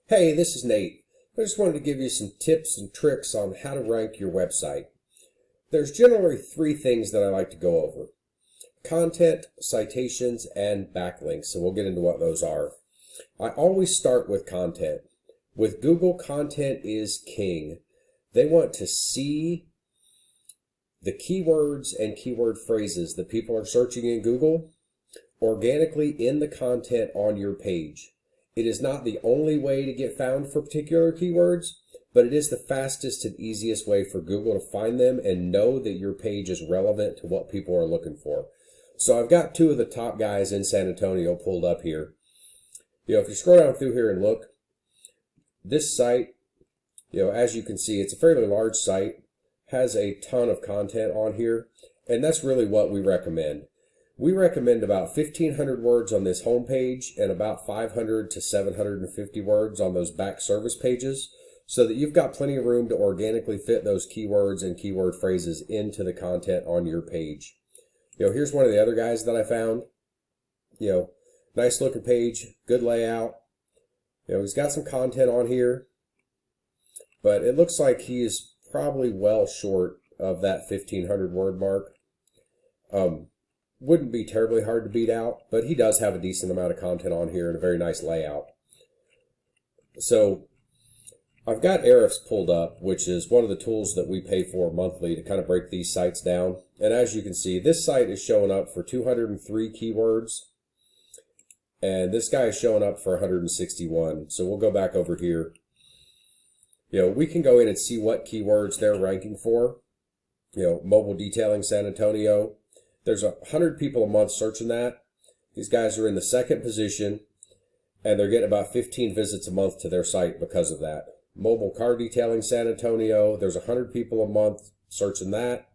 Hey, this is Nate. I just wanted to give you some tips and tricks on how to rank your website. There's generally three things that I like to go over: content, citations, and backlinks. So we'll get into what those are. I always start with content. With Google, content is king. They want to see the keywords and keyword phrases that people are searching in Google organically in the content on your page. It is not the only way to get found for particular keywords, but it is the fastest and easiest way for Google to find them and know that your page is relevant to what people are looking for. So I've got two of the top guys in San Antonio pulled up here. If you scroll down through here and look, this site, as you can see, it's a fairly large site, has a ton of content on here, and that's really what we recommend. We recommend about 1,500 words on this home page and about 500 to 750 words on those back service pages, so that you've got plenty of room to organically fit those keywords and keyword phrases into the content on your page. Here's one of the other guys that I found. Nice looking page, good layout. He's got some content on here, but it looks like he is probably well short of that 1,500 word mark. Wouldn't be terribly hard to beat out, but he does have a decent amount of content on here and a very nice layout. So I've got Ahrefs pulled up, which is one of the tools that we pay for monthly to kind of break these sites down. And as you can see, this site is showing up for 203 keywords, and this guy is showing up for 161. So we'll go back over here. We can go in and see what keywords they're ranking for. Mobile detailing San Antonio. There's 100 people a month searching that. These guys are in the second position, and they're getting about 15 visits a month to their site because of that. Mobile car detailing San Antonio, there's 100 people a month searching that.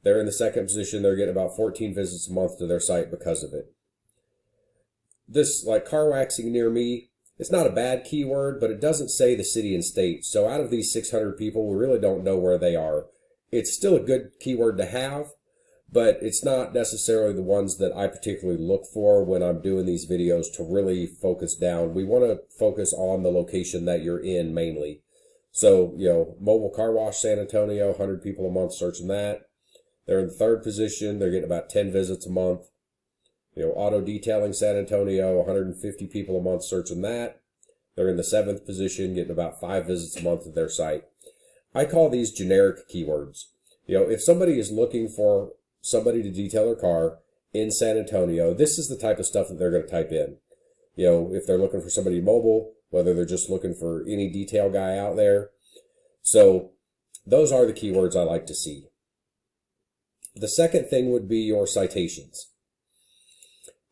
They're in the second position. They're getting about 14 visits a month to their site because of it. This, like car waxing near me, it's not a bad keyword, but it doesn't say the city and state. So out of these 600 people, we really don't know where they are. It's still a good keyword to have, but it's not necessarily the ones that I particularly look for when I'm doing these videos to really focus down. We want to focus on the location that you're in mainly. So, mobile car wash San Antonio, 100 people a month searching that. They're in the third position. They're getting about 10 visits a month. Auto detailing San Antonio, 150 people a month searching that. They're in the seventh position, getting about 5 visits a month to their site. I call these generic keywords. If somebody is looking for somebody to detail their car in San Antonio, this is the type of stuff that they're going to type in. If they're looking for somebody mobile, whether they're just looking for any detail guy out there. So those are the keywords I like to see. The second thing would be your citations.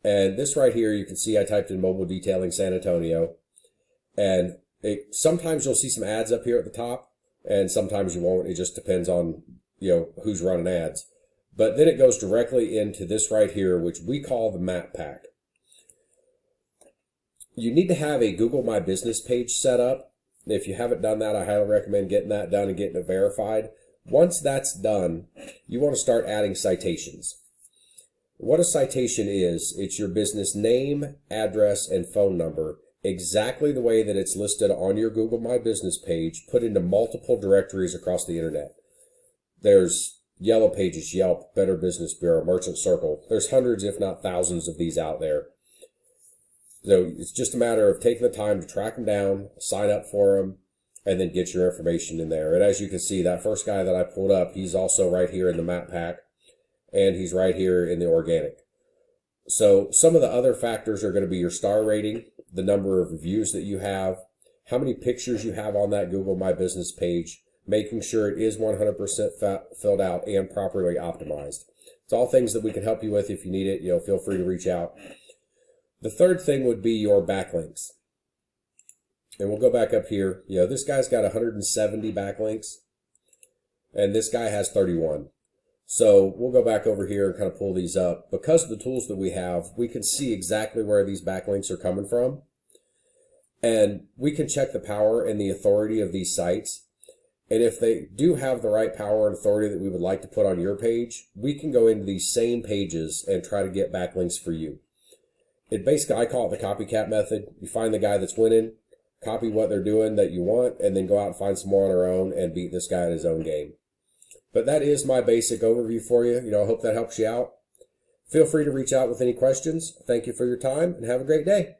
And this right here, you can see I typed in mobile detailing San Antonio, and sometimes you'll see some ads up here at the top, and sometimes you won't. It just depends on, who's running ads. But then it goes directly into this right here, which we call the map pack. You need to have a Google My Business page set up. If you haven't done that, I highly recommend getting that done and getting it verified. Once that's done, you want to start adding citations. What a citation is, it's your business name, address, and phone number, exactly the way that it's listed on your Google My Business page, put into multiple directories across the internet. There's Yellow Pages, Yelp, Better Business Bureau, Merchant Circle. There's hundreds, if not thousands, of these out there. So it's just a matter of taking the time to track them down, sign up for them, and then get your information in there. And as you can see, that first guy that I pulled up, he's also right here in the map pack, and he's right here in the organic. So some of the other factors are going to be your star rating, the number of reviews that you have, how many pictures you have on that Google My Business page, making sure it is 100% filled out and properly optimized. It's all things that we can help you with. If you need it, feel free to reach out. The third thing would be your backlinks. And we'll go back up here. This guy's got 170 backlinks, and this guy has 31. So we'll go back over here and kind of pull these up. Because of the tools that we have, we can see exactly where these backlinks are coming from. And we can check the power and the authority of these sites. And if they do have the right power and authority that we would like to put on your page, we can go into these same pages and try to get backlinks for you. It basically, I call it the copycat method. You find the guy that's winning, copy what they're doing that you want, and then go out and find some more on our own and beat this guy at his own game. But that is my basic overview for you. I hope that helps you out. Feel free to reach out with any questions. Thank you for your time and have a great day.